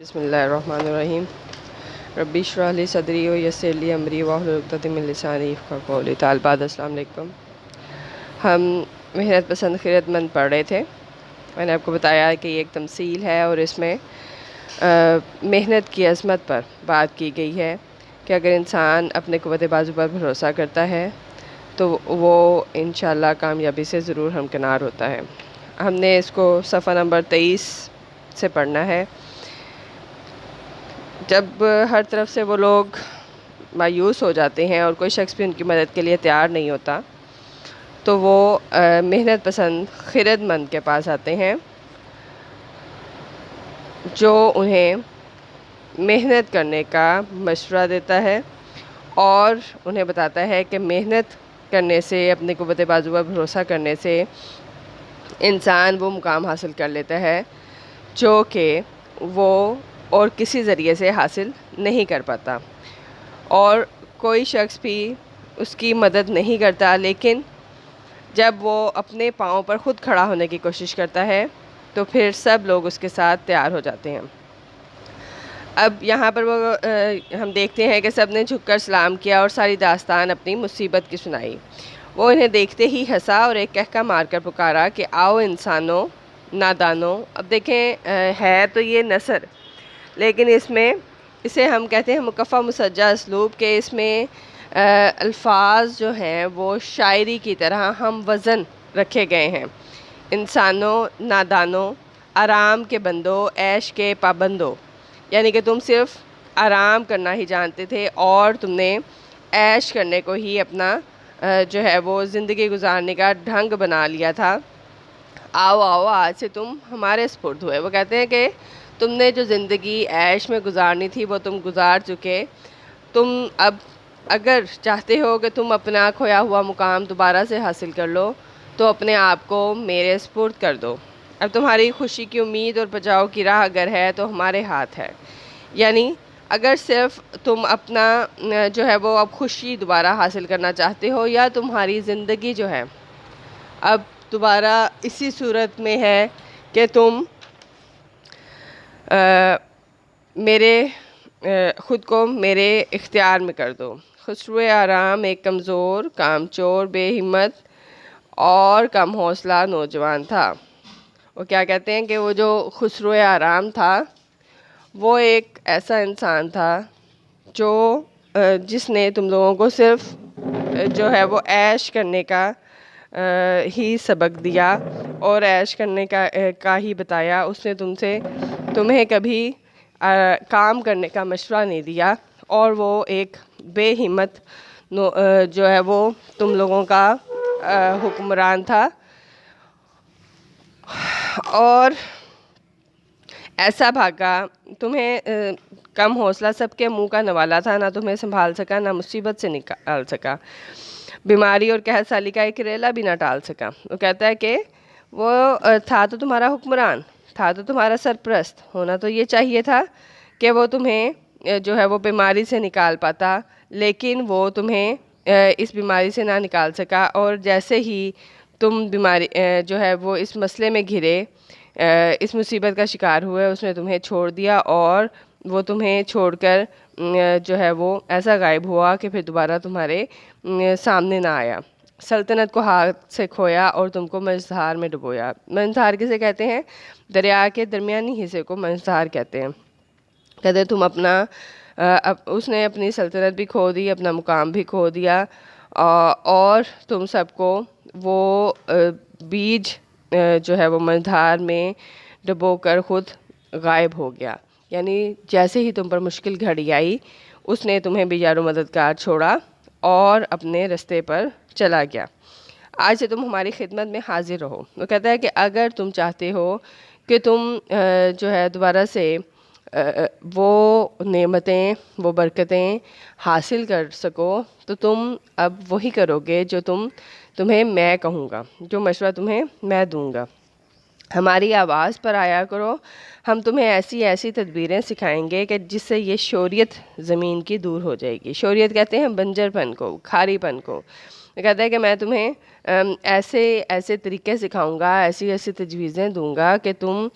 بسم اللہ الرحمن الرحیم ربی اشرح لی صدری ویسر لی امری واحلل عقدۃ من لسانی یفقہوا قولی. طالبات السلام علیکم. ہم محنت پسند خیرت مند پڑھ رہے تھے. میں نے آپ کو بتایا کہ یہ ایک تمثیل ہے اور اس میں محنت کی عظمت پر بات کی گئی ہے کہ اگر انسان اپنے قوت بازو پر بھروسہ کرتا ہے تو وہ انشاءاللہ کامیابی سے ضرور ہمکنار ہوتا ہے. ہم نے اس کو صفحہ نمبر 23 سے پڑھنا ہے. جب ہر طرف سے وہ لوگ مایوس ہو جاتے ہیں اور کوئی شخص بھی ان کی مدد کے لیے تیار نہیں ہوتا تو وہ محنت پسند خیرت مند کے پاس آتے ہیں جو انہیں محنت کرنے کا مشورہ دیتا ہے اور انہیں بتاتا ہے کہ محنت کرنے سے، اپنے قوت بازو پر بھروسہ کرنے سے انسان وہ مقام حاصل کر لیتا ہے جو کہ وہ اور کسی ذریعے سے حاصل نہیں کر پاتا، اور کوئی شخص بھی اس کی مدد نہیں کرتا. لیکن جب وہ اپنے پاؤں پر خود کھڑا ہونے کی کوشش کرتا ہے تو پھر سب لوگ اس کے ساتھ تیار ہو جاتے ہیں. اب یہاں پر وہ ہم دیکھتے ہیں کہ سب نے جھک کر سلام کیا اور ساری داستان اپنی مصیبت کی سنائی. وہ انہیں دیکھتے ہی ہنسا اور ایک کہکہ مار کر پکارا کہ آؤ انسانوں، نادانوں. اب دیکھیں ہے تو یہ نثر، لیکن اس میں اسے ہم کہتے ہیں مکفہ مسجع اسلوب، کہ اس میں الفاظ جو ہیں وہ شاعری کی طرح ہم وزن رکھے گئے ہیں. انسانوں، نادانوں، آرام کے بندوں، عیش کے پابندوں. یعنی کہ تم صرف آرام کرنا ہی جانتے تھے اور تم نے عیش کرنے کو ہی اپنا جو ہے وہ زندگی گزارنے کا ڈھنگ بنا لیا تھا. آؤ آؤ، آج سے تم ہمارے سپرد ہوئے. وہ کہتے ہیں کہ تم نے جو زندگی عیش میں گزارنی تھی وہ تم گزار چکے. تم اب اگر چاہتے ہو کہ تم اپنا کھویا ہوا مقام دوبارہ سے حاصل کر لو تو اپنے آپ کو میرے سپرد کر دو. اب تمہاری خوشی کی امید اور بچاؤ کی راہ اگر ہے تو ہمارے ہاتھ ہے. یعنی اگر صرف تم اپنا جو ہے وہ اب خوشی دوبارہ حاصل کرنا چاہتے ہو، یا تمہاری زندگی جو ہے اب دوبارہ اسی صورت میں ہے کہ تم میرے خود کو میرے اختیار میں کر دو. خسرو آرام ایک کمزور، کامچور، بے ہمت اور کم حوصلہ نوجوان تھا. وہ کیا کہتے ہیں کہ وہ جو خسرو آرام تھا وہ ایک ایسا انسان تھا جو جس نے تم لوگوں کو صرف جو ہے وہ عیش کرنے کا ہی سبق دیا اور عیش کرنے کا ہی بتایا. اس نے تمہیں کبھی کام کرنے کا مشورہ نہیں دیا، اور وہ ایک بے ہمت جو ہے وہ تم لوگوں کا حکمران تھا، اور ایسا بھاگا. تمہیں کم حوصلہ سب کے منہ کا نوالا تھا، نہ تمہیں سنبھال سکا، نہ مصیبت سے نکال سکا، بیماری اور قحط سالی کا ایک ریلا بھی نہ ٹال سکا. وہ کہتا ہے کہ وہ تھا تو تمہارا حکمران، تھا تو تمہارا سرپرست. ہونا تو یہ چاہیے تھا کہ وہ تمہیں جو ہے وہ بیماری سے نکال پاتا، لیکن وہ تمہیں اس بیماری سے نہ نکال سکا. اور جیسے ہی تم بیماری جو ہے وہ اس مسئلے میں گھرے، اس مصیبت کا شکار ہوئے، اس نے تمہیں چھوڑ دیا، اور وہ تمہیں چھوڑ کر جو ہے وہ ایسا غائب ہوا کہ پھر دوبارہ تمہارے سامنے نہ آیا. سلطنت کو ہاتھ سے کھویا اور تم کو منجدھار میں ڈبویا. منجدھار کسے کہتے ہیں؟ دریا کے درمیانی حصے کو منجدھار کہتے ہیں. کہتے تم اپنا اس نے اپنی سلطنت بھی کھو دی، اپنا مقام بھی کھو دیا، اور تم سب کو وہ بیج جو ہے وہ منجدھار میں ڈبو کر خود غائب ہو گیا. یعنی جیسے ہی تم پر مشکل گھڑی آئی اس نے تمہیں بھی یار و مددگار چھوڑا اور اپنے رستے پر چلا گیا. آج سے تم ہماری خدمت میں حاضر رہو. وہ کہتا ہے کہ اگر تم چاہتے ہو کہ تم جو ہے دوبارہ سے وہ نعمتیں، وہ برکتیں حاصل کر سکو تو تم اب وہی کرو گے جو تمہیں میں کہوں گا، جو مشورہ تمہیں میں دوں گا. ہماری آواز پر آیا کرو، ہم تمہیں ایسی ایسی تدبیریں سکھائیں گے کہ جس سے یہ شوریت زمین کی دور ہو جائے گی. شوریت کہتے ہیں بنجر پن کو، کھاری پن کو. کہتا ہے کہ میں تمہیں ایسے ایسے طریقے سکھاؤں گا، ایسی ایسی تجویزیں دوں گا کہ تم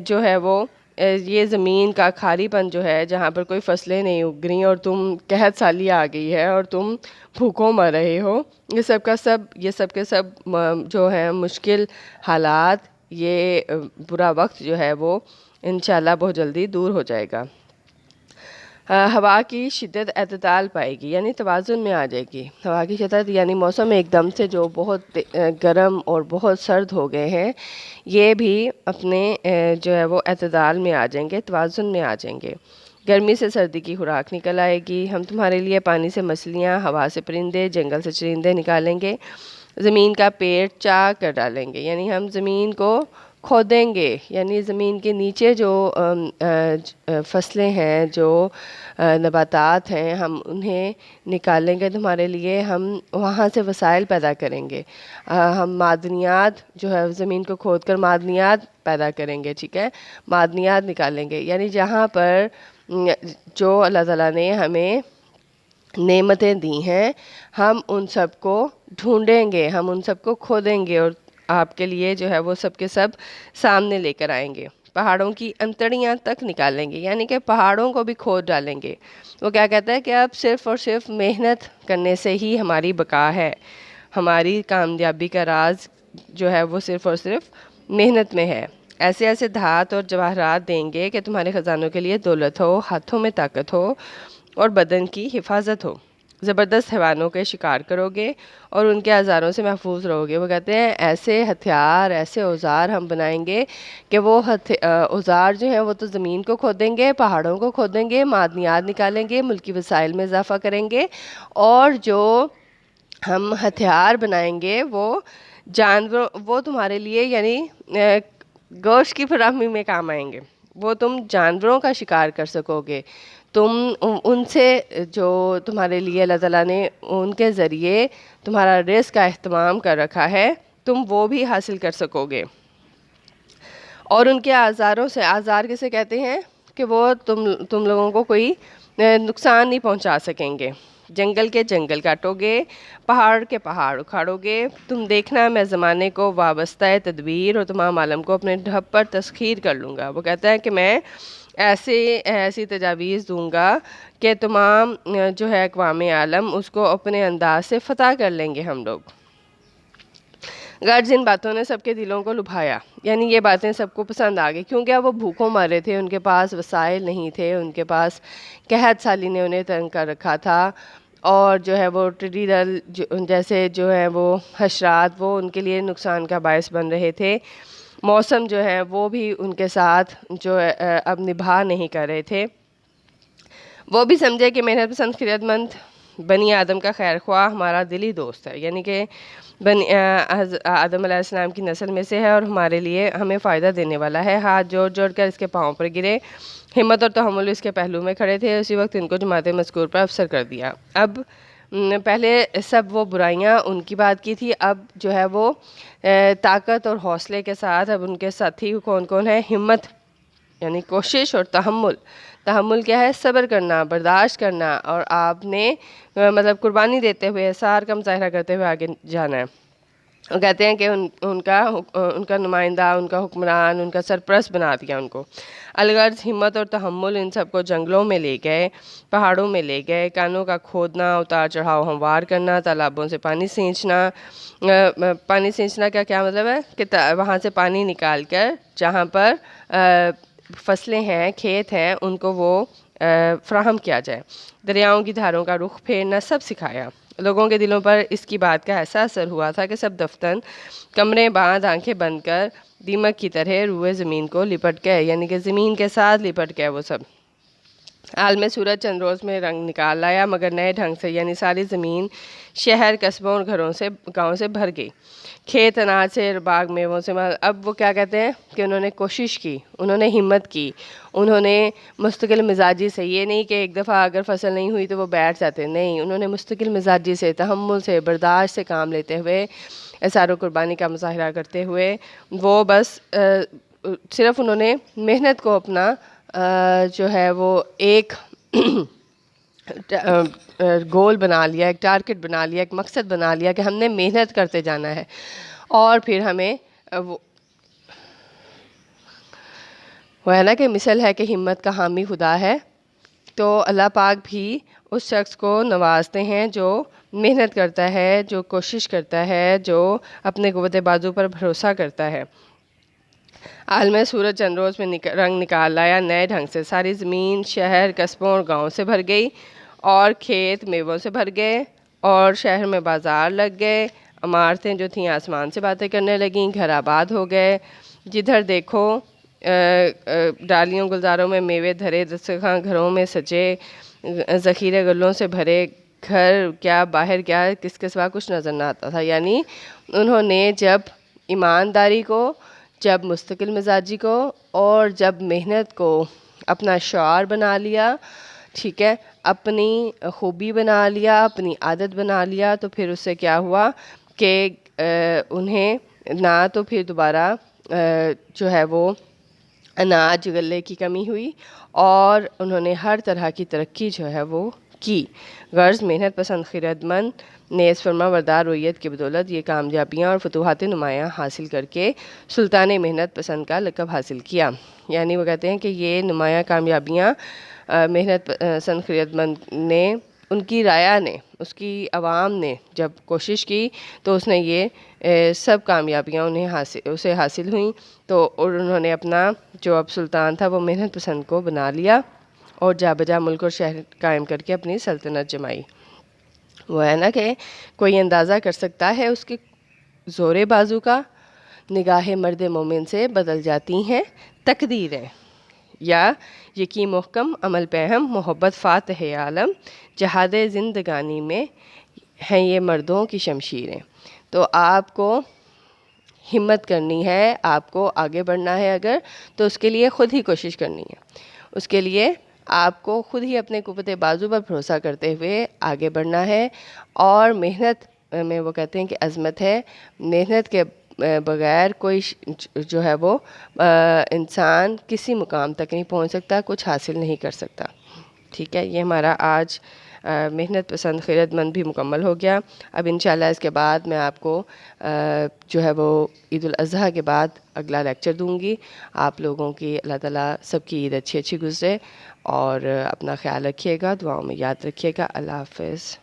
جو ہے وہ یہ زمین کا کھالی پن جو ہے جہاں پر کوئی فصلیں نہیں اگ رہی اور تم قحط سالی آ گئی ہے اور تم بھوکوں مر رہے ہو، یہ سب کے سب جو ہے مشکل حالات، یہ برا وقت جو ہے وہ انشاءاللہ بہت جلدی دور ہو جائے گا۔ ہوا کی شدت اعتدال پائے گی، یعنی توازن میں آ جائے گی۔ ہوا کی شدت یعنی موسم ایک دم سے جو بہت گرم اور بہت سرد ہو گئے ہیں، یہ بھی اپنے جو ہے وہ اعتدال میں آ جائیں گے، توازن میں آ جائیں گے۔ گرمی سے سردی کی خوراک نکل آئے گی۔ ہم تمہارے لیے پانی سے مچھلیاں، ہوا سے پرندے، جنگل سے چرندے نکالیں گے۔ زمین کا پیٹ چاک کر ڈالیں گے، یعنی ہم زمین کو کھودیں گے، یعنی زمین کے نیچے جو فصلیں ہیں، جو نباتات ہیں، ہم انہیں نکالیں گے تمہارے لیے۔ ہم وہاں سے وسائل پیدا کریں گے، ہم معدنیات جو ہے زمین کو کھود کر معدنیات پیدا کریں گے، ٹھیک ہے، معدنیات نکالیں گے، یعنی جہاں پر جو اللہ تعالیٰ نے ہمیں نعمتیں دی ہیں، ہم ان سب کو ڈھونڈیں گے، ہم ان سب کو کھودیں گے اور آپ کے لیے جو ہے وہ سب کے سب سامنے لے کر آئیں گے۔ پہاڑوں کی انتڑیاں تک نکالیں گے، یعنی کہ پہاڑوں کو بھی کھود ڈالیں گے۔ وہ کیا کہتا ہے کہ اب صرف اور صرف محنت کرنے سے ہی ہماری بقا ہے، ہماری کامیابی کا راز جو ہے وہ صرف اور صرف محنت میں ہے۔ ایسے ایسے دھات اور جواہرات دیں گے کہ تمہارے خزانوں کے لیے دولت ہو، ہاتھوں میں طاقت ہو اور بدن کی حفاظت ہو۔ زبردست حیوانوں کے شکار کرو گے اور ان کے آزاروں سے محفوظ رہو گے۔ وہ کہتے ہیں ایسے ہتھیار، ایسے اوزار ہم بنائیں گے کہ وہ اوزار جو ہیں وہ تو زمین کو کھودیں گے، پہاڑوں کو کھودیں گے، معدنیات نکالیں گے، ملکی وسائل میں اضافہ کریں گے، اور جو ہم ہتھیار بنائیں گے وہ جانوروں، وہ تمہارے لیے یعنی گوشت کی فراہمی میں کام آئیں گے۔ وہ تم جانوروں کا شکار کر سکو گے، تم ان سے جو تمہارے لیے اللہ تعالیٰ نے ان کے ذریعے تمہارا رزق کا اہتمام کر رکھا ہے، تم وہ بھی حاصل کر سکو گے۔ اور ان کے آزاروں سے، آزار کسے کہتے ہیں کہ وہ تم لوگوں کو کوئی نقصان نہیں پہنچا سکیں گے۔ جنگل کے جنگل کاٹو گے، پہاڑ کے پہاڑ اکھاڑو گے۔ تم دیکھنا میں زمانے کو وابستہ تدبیر اور تمام عالم کو اپنے ڈھب پر تسخیر کر لوں گا۔ وہ کہتا ہے کہ میں ایسی تجاویز دوں گا کہ تمام جو ہے اقوام عالم اس کو اپنے انداز سے فتح کر لیں گے ہم لوگ۔ غرض ان باتوں نے سب کے دلوں کو لبھایا، یعنی یہ باتیں سب کو پسند آ گئی، کیونکہ اب وہ بھوکوں مر رہے تھے، ان کے پاس وسائل نہیں تھے، ان کے پاس قحط سالی نے انہیں تنگ کر رکھا تھا، اور جو ہے وہ ٹڈی دل جیسے جو ہے وہ حشرات وہ ان کے لیے نقصان کا باعث بن رہے تھے۔ موسم جو ہے وہ بھی ان کے ساتھ جو اب نبھا نہیں کر رہے تھے۔ وہ بھی سمجھے کہ محنت پسند خیرت مند بنی آدم کا خیر خواہ ہمارا دلی دوست ہے، یعنی کہ آدم علیہ السلام کی نسل میں سے ہے اور ہمارے لیے ہمیں فائدہ دینے والا ہے۔ ہاتھ جوڑ جوڑ کر اس کے پاؤں پر گرے، ہمت اور تحمل اس کے پہلو میں کھڑے تھے، اسی وقت ان کو جماعت مذکور پر افسر کر دیا۔ اب پہلے سب وہ برائیاں ان کی بات کی تھی، اب جو ہے وہ طاقت اور حوصلے کے ساتھ اب ان کے ساتھی کون کون ہے؟ ہمت یعنی کوشش، اور تحمل، تحمل کیا ہے؟ صبر کرنا، برداشت کرنا، اور آپ نے مطلب قربانی دیتے ہوئے، اثار کا مظاہرہ کرتے ہوئے آگے جانا ہے۔ وہ کہتے ہیں کہ ان کا نمائندہ، ان کا حکمران، ان کا سرپرست بنا دیا ان کو۔ الغرض ہمت اور تحمل ان سب کو جنگلوں میں لے گئے، پہاڑوں میں لے گئے، کانوں کا کھودنا، اتار چڑھاؤ ہموار کرنا، تالابوں سے پانی سینچنا۔ پانی سینچنا کا کیا مطلب ہے؟ کہ وہاں سے پانی نکال کر جہاں پر فصلیں ہیں، کھیت ہیں، ان کو وہ فراہم کیا جائے۔ دریاؤں کی دھاروں کا رخ پھیرنا سب سکھایا۔ لوگوں کے دلوں پر اس کی بات کا ایسا اثر ہوا تھا کہ سب دفتن کمرے باندھ آنکھیں بند کر دیمک کی طرح روئے زمین کو لپٹ گئے، یعنی کہ زمین کے ساتھ لپٹ گئے وہ سب۔ عالم سورج چند روز میں رنگ نکال لایا، مگر نئے ڈھنگ سے، یعنی ساری زمین شہر، قصبوں اور گاؤں سے بھر گئی، کھیت اناج سے، باغ میووں سے۔ اب وہ کیا کہتے ہیں کہ انہوں نے کوشش کی، انہوں نے ہمت کی، انہوں نے مستقل مزاجی سے، یہ نہیں کہ ایک دفعہ اگر فصل نہیں ہوئی تو وہ بیٹھ جاتے، نہیں، انہوں نے مستقل مزاجی سے، تحمل سے، برداشت سے کام لیتے ہوئے، اثار و قربانی کا مظاہرہ کرتے ہوئے، وہ بس صرف انہوں نے محنت کو اپنا جو ہے وہ ایک گول بنا لیا، ایک ٹارگٹ بنا لیا، ایک مقصد بنا لیا کہ ہم نے محنت کرتے جانا ہے، اور پھر ہمیں وہ ہے نا کہ مثل ہے کہ ہمت کا حامی خدا ہے. تو اللہ پاک بھی اس شخص کو نوازتے ہیں جو محنت کرتا ہے, جو کوشش کرتا ہے, جو اپنے قوت بازو پر بھروسہ کرتا ہے. عالم سورج چند روز میں رنگ نکال لایا نئے ڈھنگ سے. ساری زمین شہر قصبوں اور گاؤں سے بھر گئی, اور کھیت میووں سے بھر گئے, اور شہر میں بازار لگ گئے. عمارتیں جو تھیں آسمان سے باتیں کرنے لگیں, گھر آباد ہو گئے. جدھر دیکھو ڈالیوں گلزاروں میں میوے دھرے, دسترخوان گھروں میں سجے, ذخیرے گلوں سے بھرے. گھر کیا باہر کیا, کس کے سوا کچھ نظر نہ آتا تھا. یعنی انہوں نے جب ایمانداری کو, جب مستقل مزاجی کو, اور جب محنت کو اپنا شعار بنا لیا, ٹھیک ہے, اپنی خوبی بنا لیا, اپنی عادت بنا لیا, تو پھر اس سے کیا ہوا کہ انہیں نہ تو پھر دوبارہ جو ہے وہ اناج غلے کی کمی ہوئی, اور انہوں نے ہر طرح کی ترقی جو ہے وہ کی. غرض محنت پسند خیرت مند نیز فرما بردار رویت کی بدولت یہ کامیابیاں اور فتوحات نمایاں حاصل کر کے سلطان محنت پسند کا لقب حاصل کیا. یعنی وہ کہتے ہیں کہ یہ نمایاں کامیابیاں محنت پسند خیرت مند نے, ان کی رایا نے, اس کی عوام نے جب کوشش کی تو اس نے یہ سب کامیابیاں اسے حاصل ہوئیں. تو اور انہوں نے اپنا جو اب سلطان تھا وہ محنت پسند کو بنا لیا, اور جا بجا ملک اور شہر قائم کر کے اپنی سلطنت جمائی. وہ ہے نا کہ کوئی اندازہ کر سکتا ہے اس کے زور بازو کا, نگاہ مرد مومن سے بدل جاتی ہیں تقدیریں. یا یقین محکم عمل پہم محبت فاتح عالم, جہاد زندگانی میں ہیں یہ مردوں کی شمشیریں. تو آپ کو ہمت کرنی ہے, آپ کو آگے بڑھنا ہے اگر, تو اس کے لیے خود ہی کوشش کرنی ہے. اس کے لیے آپ کو خود ہی اپنے قوت بازو پر بھروسہ کرتے ہوئے آگے بڑھنا ہے. اور محنت میں وہ کہتے ہیں کہ عظمت ہے. محنت کے بغیر کوئی جو ہے وہ انسان کسی مقام تک نہیں پہنچ سکتا, کچھ حاصل نہیں کر سکتا. ٹھیک ہے, یہ ہمارا آج محنت پسند خیرت مند بھی مکمل ہو گیا. اب انشاءاللہ اس کے بعد میں آپ کو جو ہے وہ عید الاضحیٰ کے بعد اگلا لیکچر دوں گی. آپ لوگوں کی اللہ تعالیٰ سب کی عید اچھی گزرے, اور اپنا خیال رکھیے گا, دعاؤں میں یاد رکھیے گا. اللہ حافظ.